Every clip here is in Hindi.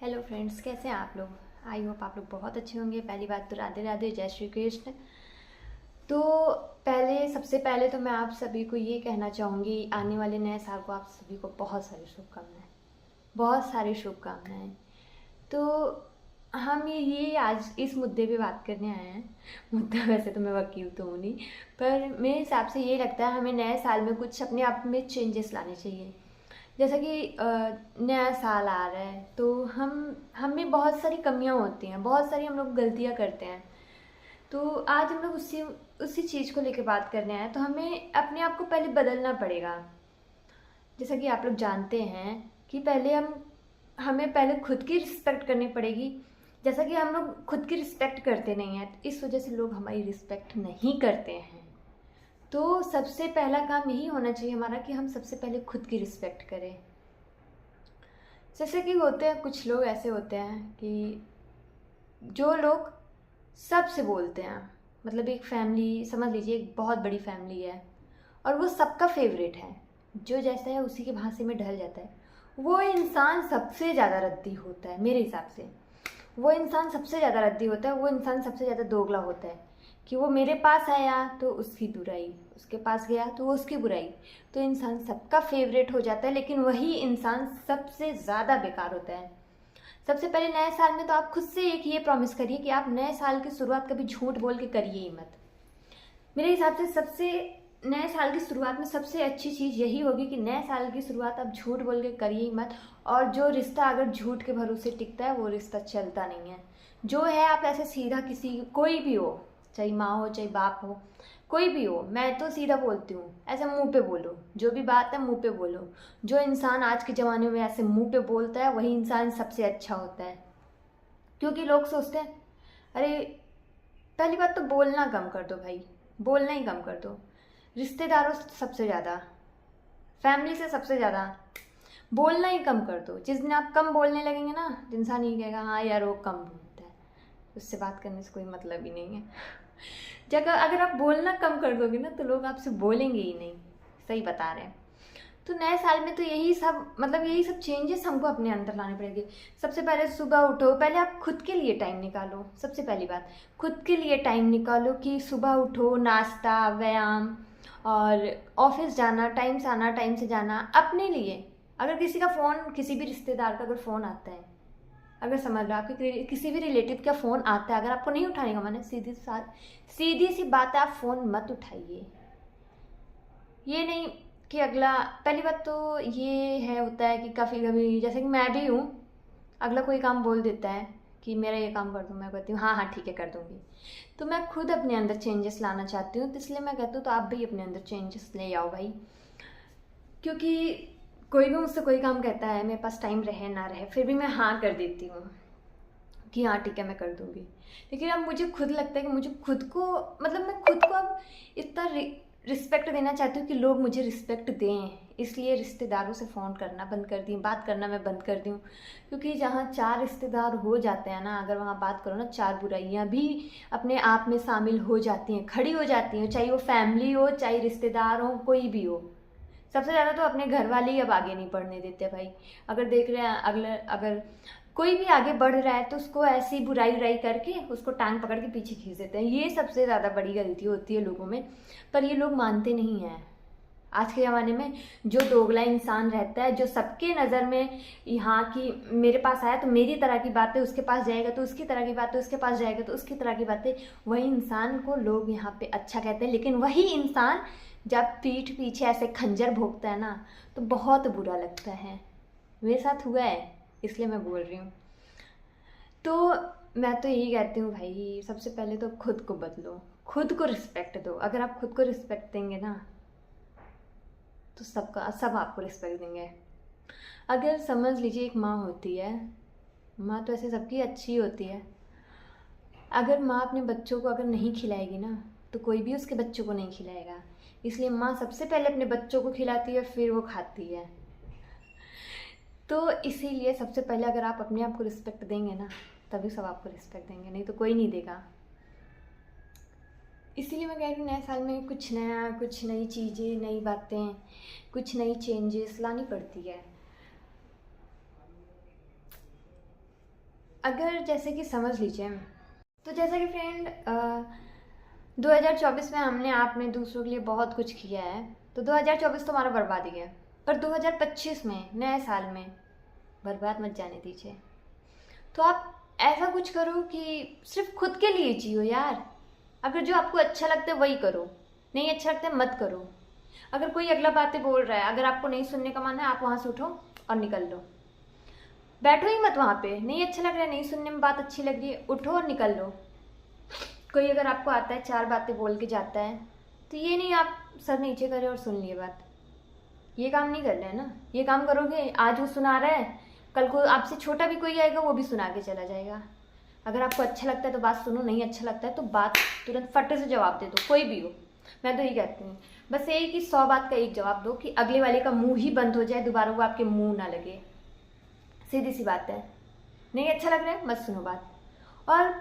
हेलो फ्रेंड्स, कैसे हैं आप लोग। आई होप आप लोग बहुत अच्छे होंगे। पहली बात तो राधे राधे, जय श्री कृष्ण। तो सबसे पहले तो मैं आप सभी को ये कहना चाहूँगी, आने वाले नए साल को आप सभी को बहुत सारी शुभकामनाएं, बहुत सारी शुभकामनाएं। तो हम ये आज इस मुद्दे पे बात करने आए हैं। मुद्दा वैसे तो मैं वकील तो हूँ नहीं, पर मेरे हिसाब से ये लगता है हमें नए साल में कुछ अपने आप में चेंजेस लाने चाहिए। जैसा कि नया साल आ रहा है तो हम में बहुत सारी कमियां होती हैं, बहुत सारी हम लोग गलतियां करते हैं। तो आज हम लोग उसी उसी चीज़ को लेकर बात करने आए हैं। तो हमें अपने आप को पहले बदलना पड़ेगा। जैसा कि आप लोग जानते हैं कि पहले हमें पहले खुद की रिस्पेक्ट करनी पड़ेगी। जैसा कि हम लोग खुद की रिस्पेक्ट करते नहीं हैं, तो इस वजह से लोग हमारी रिस्पेक्ट नहीं करते हैं। तो सबसे पहला काम यही होना चाहिए हमारा कि हम सबसे पहले खुद की रिस्पेक्ट करें। जैसे कि होते हैं कुछ लोग ऐसे होते हैं कि जो लोग सबसे बोलते हैं, मतलब एक फैमिली समझ लीजिए, एक बहुत बड़ी फैमिली है और वो सबका फेवरेट है, जो जैसा है उसी के भांसे में ढल जाता है। वो इंसान सबसे ज़्यादा रद्दी होता है मेरे हिसाब से। वो इंसान सबसे ज़्यादा रद्दी होता है, वो इंसान सबसे ज़्यादा दोगला होता है कि वो मेरे पास आया तो उसकी बुराई, उसके पास गया तो उसकी बुराई। तो इंसान सबका फेवरेट हो जाता है, लेकिन वही इंसान सबसे ज़्यादा बेकार होता है। सबसे पहले नए साल में तो आप खुद से एक ये प्रॉमिस करिए कि आप नए साल की शुरुआत कभी झूठ बोल के करिए ही मत। मेरे हिसाब से सबसे नए साल की शुरुआत में सबसे अच्छी चीज़ यही होगी कि नए साल की शुरुआत आप झूठ बोल के करिए ही मत। और जो रिश्ता अगर झूठ के भरोसे टिकता है वो रिश्ता चलता नहीं है। जो है आप ऐसे सीधा किसी, कोई भी हो, चाहे माँ हो चाहे बाप हो, कोई भी हो, मैं तो सीधा बोलती हूँ, ऐसे मुंह पे बोलो, जो भी बात है मुंह पे बोलो। जो इंसान आज के ज़माने में ऐसे मुंह पे बोलता है वही इंसान सबसे अच्छा होता है। क्योंकि लोग सोचते हैं, अरे पहली बात तो बोलना कम कर दो भाई, बोलना ही कम कर दो। रिश्तेदारों से सबसे ज़्यादा, फैमिली से सबसे ज़्यादा बोलना ही कम कर दो। जिस दिन आप कम बोलने लगेंगे ना, तो इंसान ही कहेगा हाँ यार वो कम बोलता है, उससे बात करने से कोई मतलब ही नहीं है। जगह अगर आप बोलना कम कर दोगे ना तो लोग आपसे बोलेंगे ही नहीं। सही बता रहे हैं। तो नए साल में तो यही सब चेंजेस हमको अपने अंदर लाने पड़ेंगे। सबसे पहले सुबह उठो, पहले आप खुद के लिए टाइम निकालो। सबसे पहली बात, खुद के लिए टाइम निकालो कि सुबह उठो, नाश्ता, व्यायाम और ऑफिस जाना, टाइम से आना, टाइम से जाना अपने लिए। अगर किसी का फ़ोन, किसी भी रिश्तेदार का अगर फ़ोन आता है, अगर समझ लो आपके किसी भी रिलेटिव का फ़ोन आता है, अगर आपको नहीं उठाने का मन है, सीधी सी बात है, आप फ़ोन मत उठाइए। ये नहीं कि अगला, पहली बात तो ये है, होता है कि काफ़ी कभी, जैसे कि मैं भी हूँ, अगला कोई काम बोल देता है कि मेरा ये काम कर दो, मैं कहती हूँ हाँ हाँ ठीक है कर दूँगी। तो मैं खुद अपने अंदर चेंजेस लाना चाहती हूँ, तो इसलिए मैं कहती हूँ तो आप भी अपने अंदर चेंजेस ले आओ भाई। क्योंकि कोई भी मुझसे कोई काम कहता है, मेरे पास टाइम रहे ना रहे, फिर भी मैं हाँ कर देती हूँ कि हाँ ठीक है मैं कर दूँगी। लेकिन अब मुझे खुद लगता है कि मुझे खुद को, मतलब मैं खुद को अब इतना रिस्पेक्ट देना चाहती हूँ कि लोग मुझे रिस्पेक्ट दें। इसलिए रिश्तेदारों से फ़ोन करना बंद कर दी, बात करना मैं बंद कर दी हूँ। क्योंकि जहाँ 4 रिश्तेदार हो जाते हैं ना, अगर वहाँ बात करो ना, 4 बुराइयाँ भी अपने आप में शामिल हो जाती हैं, खड़ी हो जाती हैं। चाहे वो फैमिली हो, चाहे रिश्तेदार हो, कोई भी हो। सबसे ज़्यादा तो अपने घर वाले ही अब आगे नहीं बढ़ने देते भाई। अगर देख रहे हैं अगले, अगर कोई भी आगे बढ़ रहा है तो उसको ऐसी बुराई उराई करके उसको टांग पकड़ के पीछे खींच देते हैं। ये सबसे ज़्यादा बड़ी गलती होती है लोगों में, पर ये लोग मानते नहीं हैं। आज के ज़माने में जो दोगला इंसान रहता है, जो सबके नज़र में यहाँ की, मेरे पास आया तो मेरी तरह की बातें, उसके पास जाएगा तो उसकी तरह की बातें, उसके पास जाएगा तो उसकी तरह की बातें, वही इंसान को लोग यहाँ पे अच्छा कहते हैं। लेकिन वही इंसान जब पीठ पीछे ऐसे खंजर भोंकता है ना, तो बहुत बुरा लगता है। मेरे साथ हुआ है, इसलिए मैं बोल रही हूँ। तो मैं तो यही कहती हूँ भाई, सबसे पहले तो खुद को बदलो, खुद को रिस्पेक्ट दो। अगर आप खुद को रिस्पेक्ट देंगे ना, तो सब आपको रिस्पेक्ट देंगे। अगर समझ लीजिए एक माँ होती है, माँ तो ऐसे सबकी अच्छी होती है। अगर माँ अपने बच्चों को अगर नहीं खिलाएगी ना, तो कोई भी उसके बच्चों को नहीं खिलाएगा। इसलिए माँ सबसे पहले अपने बच्चों को खिलाती है, फिर वो खाती है। तो इसीलिए सबसे पहले अगर आप अपने आप को रिस्पेक्ट देंगे ना, तभी सब आपको रिस्पेक्ट देंगे, नहीं तो कोई नहीं देगा। इसीलिए मैं कह रही हूँ नए साल में कुछ नया, कुछ नई चीज़ें, नई बातें, कुछ नई चेंजेस लानी पड़ती है। अगर जैसे कि समझ लीजिए, तो जैसा कि फ्रेंड 2024 में हमने आपने दूसरों के लिए बहुत कुछ किया है, तो 2024 तो हमारा बर्बाद ही गया, पर 2025 में नए साल में बर्बाद मत जाने दीजिए। तो आप ऐसा कुछ करो कि सिर्फ खुद के लिए जियो यार। अगर जो आपको अच्छा लगता है वही करो, नहीं अच्छा लगता है मत करो। अगर कोई अगला बातें बोल रहा है, अगर आपको नहीं सुनने का मन है, आप वहाँ से उठो और निकल लो। बैठो ही मत वहाँ पे, नहीं अच्छा लग रहा है, नहीं सुनने में बात अच्छी लग रही है, उठो और निकल लो। कोई अगर आपको आता है 4 बातें बोल के जाता है, तो ये नहीं आप सर नीचे करें और सुन लिए बात। ये काम नहीं कर रहे हैं ना। ये काम करोगे, आज वो सुना रहा है, कल को आपसे छोटा भी कोई आएगा वो भी सुना के चला जाएगा। अगर आपको अच्छा लगता है तो बात सुनो, नहीं अच्छा लगता है तो बात तुरंत फटे से जवाब दे दो, कोई भी हो। मैं तो यही कहती हूँ, बस यही कि 100 बात का एक जवाब दो कि अगले वाले का मुंह ही बंद हो जाए, दोबारा वो आपके मुंह ना लगे। सीधी सी बात है। नहीं अच्छा लग रहा है मत सुनो बात। और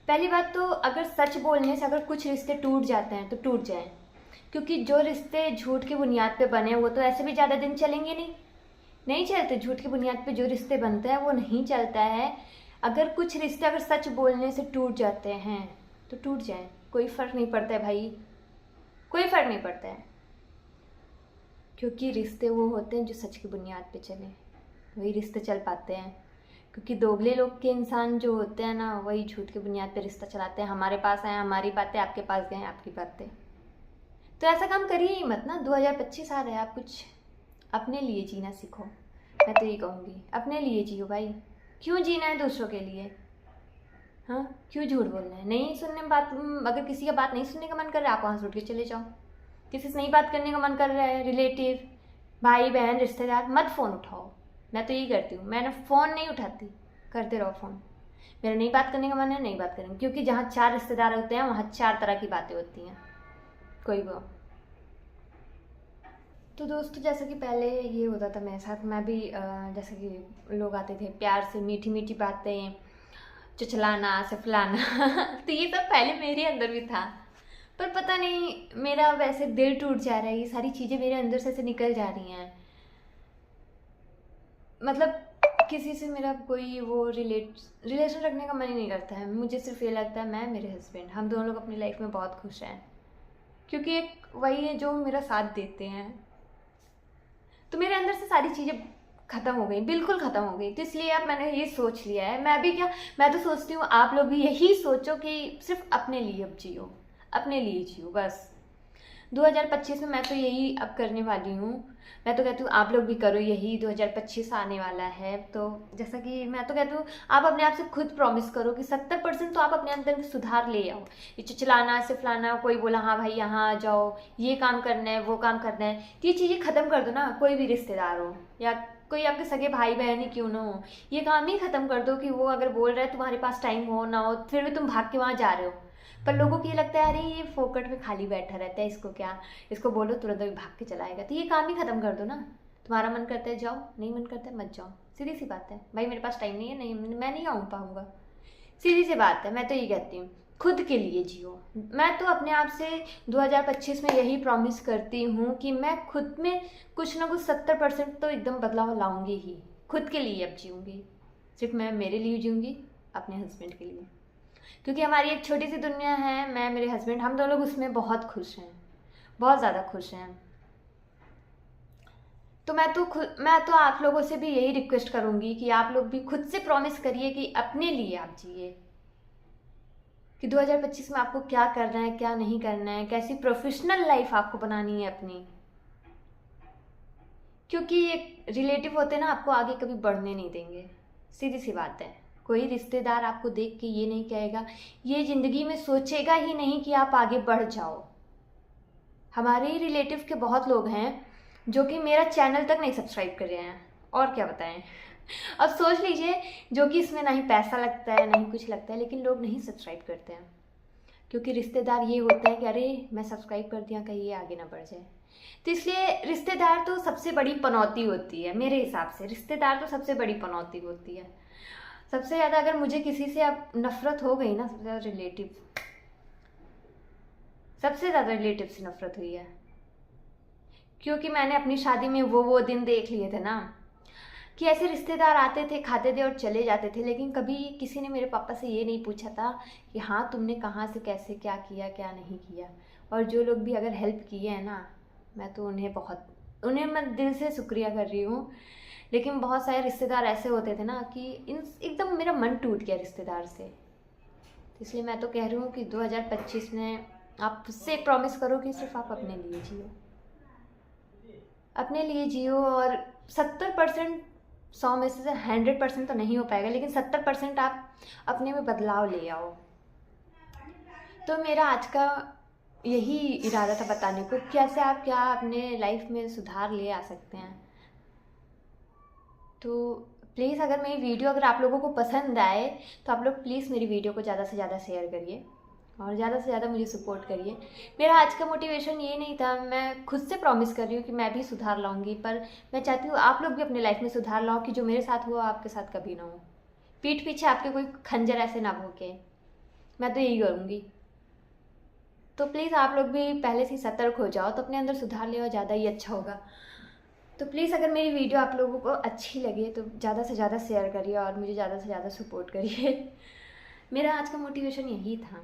पहली बात तो अगर सच बोलने से अगर कुछ रिश्ते टूट जाते हैं तो टूट जाएं, क्योंकि जो रिश्ते झूठ की बुनियाद पे बने वो तो ऐसे भी ज़्यादा दिन चलेंगे नहीं चलते। झूठ की बुनियाद पे जो रिश्ते बनते हैं वो नहीं चलता है। अगर कुछ रिश्ते अगर सच बोलने से टूट जाते हैं तो टूट जाएं, कोई फ़र्क नहीं पड़ता है भाई, कोई फ़र्क नहीं पड़ता है। क्योंकि रिश्ते वो होते हैं जो सच की बुनियाद पे चले, वही रिश्ते चल पाते हैं। क्योंकि दोगले लोग के इंसान जो होते हैं ना, वही झूठ की बुनियाद पे रिश्ता चलाते हैं। हमारे पास आए हमारी बातें, आपके पास गए आपकी बातें। तो ऐसा काम करिए ही मत ना। 2025 आ रहा है, आप कुछ अपने लिए जीना सीखो। मैं तो ये कहूँगी, अपने लिए जियो भाई। क्यों जीना है दूसरों के लिए? हाँ, क्यों झूठ बोलना है? नहीं सुनने में बात, अगर किसी का बात नहीं सुनने का मन कर रहा है, आप वहाँ से उठ के चले जाओ। किसी से नहीं बात करने का मन कर रहा है, रिलेटिव, भाई बहन, रिश्तेदार, मत फ़ोन उठाओ। मैं तो यही करती हूँ, मैं ना फ़ोन नहीं उठाती, करते रहो फ़ोन। मेरा नहीं बात करने का मन है, नहीं बात करेंगे, क्योंकि जहाँ 4 रिश्तेदार होते हैं वहाँ 4 तरह की बातें होती हैं। कोई वो तो दोस्तों, जैसा कि पहले ये होता था मेरे साथ, मैं भी जैसे कि लोग आते थे प्यार से, मीठी मीठी बातें, चुचलाना, सिफलाना तो ये सब पहले मेरे अंदर भी था। पर पता नहीं मेरा वैसे दिल टूट जा रहा है, ये सारी चीज़ें मेरे अंदर से निकल जा रही हैं। मतलब किसी से मेरा कोई वो रिलेशन रखने का मन ही नहीं करता है। मुझे सिर्फ ये लगता है मैं, मेरे हस्बैंड, हम दोनों लोग अपनी लाइफ में बहुत खुश हैं, क्योंकि एक वही है जो मेरा साथ देते हैं। तो मेरे अंदर से सारी चीज़ें ख़त्म हो गई, बिल्कुल ख़त्म हो गई। तो इसलिए अब मैंने ये सोच लिया है, मैं भी क्या, मैं तो सोचती हूँ आप लोग भी यही सोचो कि सिर्फ अपने लिए अब जियो, अपने लिए जियो बस। 2025 में मैं तो यही अब करने वाली हूँ। मैं तो कहती हूँ आप लोग भी करो यही। 2025 आने वाला है, तो जैसा कि मैं तो कहती हूँ आप अपने आप से खुद प्रॉमिस करो कि 70% तो आप अपने अंदर में सुधार ले आओ। ये चिचलाना, सिफलाना, कोई बोला हाँ भाई यहाँ आ जाओ, ये काम करना है, वो काम करना है, तो ये चीज़ें ख़त्म कर दो ना। कोई भी रिश्तेदार हो या कोई आपके सगे भाई बहन ही क्यों ना हो, ये काम ही ख़त्म कर दो कि वो अगर बोल रहा है तुम्हारे पास टाइम हो ना हो, फिर भी तुम भाग के वहाँ जा रहे हो। पर लोगों को ये लगता है अरे ये फोकट में खाली बैठा रहता है, इसको क्या, इसको बोलो तुरंत अभी भाग के चला आएगा। तो ये काम ही ख़त्म कर दो ना। तुम्हारा मन करता है जाओ, नहीं मन करता है मत जाओ। सीधी सी बात है भाई, मेरे पास टाइम नहीं है, नहीं मैं नहीं आऊँ पाऊँगा, सीधी सी बात है। मैं तो ये कहती हूँ खुद के लिए जियो। मैं तो अपने आप से 2025 में यही प्रॉमिस करती हूँ कि मैं खुद में कुछ ना कुछ 70% तो एकदम बदलाव लाऊंगी ही। खुद के लिए अब जीऊँगी, सिर्फ मैं मेरे लिए जीऊँगी, अपने हस्बैंड के लिए। क्योंकि हमारी एक छोटी सी दुनिया है, मैं, मेरे हस्बैंड, हम दोनों लोग उसमें बहुत खुश हैं, बहुत ज़्यादा खुश हैं। तो मैं तो आप लोगों से भी यही रिक्वेस्ट करूँगी कि आप लोग भी खुद से प्रॉमिस करिए कि अपने लिए आप जिए, कि 2025 में आपको क्या करना है, क्या नहीं करना है, कैसी प्रोफेशनल लाइफ आपको बनानी है अपनी। क्योंकि एक रिलेटिव होते हैं ना, आपको आगे कभी बढ़ने नहीं देंगे, सीधी सी बात है। कोई रिश्तेदार आपको देख के ये नहीं कहेगा, ये ज़िंदगी में सोचेगा ही नहीं कि आप आगे बढ़ जाओ। हमारे ही रिलेटिव के बहुत लोग हैं जो कि मेरा चैनल तक नहीं सब्सक्राइब कर रहे हैं, और क्या बताएं। अब सोच लीजिए, जो कि इसमें ना ही पैसा लगता है ना ही कुछ लगता है, लेकिन लोग नहीं सब्सक्राइब करते हैं, क्योंकि रिश्तेदार ये होते हैं कि अरे मैं सब्सक्राइब कर दिया, कहीं ये आगे ना बढ़ जाए। तो इसलिए रिश्तेदार तो सबसे बड़ी पनौती होती है मेरे हिसाब से। रिश्तेदार तो सबसे बड़ी पनौती होती है। सबसे ज़्यादा अगर मुझे किसी से अब नफ़रत हो गई ना, सबसे ज़्यादा रिलेटिव से नफ़रत हुई है। क्योंकि मैंने अपनी शादी में वो दिन देख लिए थे ना, कि ऐसे रिश्तेदार आते थे, खाते थे और चले जाते थे, लेकिन कभी किसी ने मेरे पापा से ये नहीं पूछा था कि हाँ तुमने कहाँ से कैसे क्या किया क्या नहीं किया। और जो लोग भी अगर हेल्प किए हैं ना, मैं तो उन्हें मैं दिल से शुक्रिया कर रही हूँ। लेकिन बहुत सारे रिश्तेदार ऐसे होते थे ना कि एकदम मेरा मन टूट गया रिश्तेदार से। तो इसलिए मैं तो कह रही हूँ कि 2025 में आप उससे एक प्रॉमिस करो कि सिर्फ आप अपने लिए जियो, अपने लिए जियो। और 70%, 100 में से 100% तो नहीं हो पाएगा, लेकिन 70% आप अपने में बदलाव ले आओ। तो मेरा आज का यही इरादा था बताने को, कैसे आप क्या अपने लाइफ में सुधार ले आ सकते हैं। तो प्लीज़ अगर मेरी वीडियो अगर आप लोगों को पसंद आए तो आप लोग प्लीज़ मेरी वीडियो को ज़्यादा से ज़्यादा शेयर करिए और ज़्यादा से ज़्यादा मुझे सपोर्ट करिए। मेरा आज का मोटिवेशन ये नहीं था, मैं खुद से प्रॉमिस कर रही हूँ कि मैं भी सुधार लाऊंगी, पर मैं चाहती हूँ आप लोग भी अपने लाइफ में सुधार लाओ कि जो मेरे साथ हुआ आपके साथ कभी ना हो। पीठ पीछे आपके कोई खंजर ऐसे ना भोंके, मैं तो यही करूँगी। तो प्लीज़ आप लोग भी पहले से ही सतर्क हो जाओ, तो अपने अंदर सुधार ले आओ, ज़्यादा ही अच्छा होगा। तो प्लीज़ अगर मेरी वीडियो आप लोगों को अच्छी लगे तो ज़्यादा से ज़्यादा शेयर करिए और मुझे ज़्यादा से ज़्यादा सपोर्ट करिए। मेरा आज का मोटिवेशन यही था।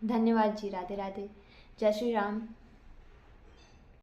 धन्यवाद जी। राधे राधे। जय श्री राम।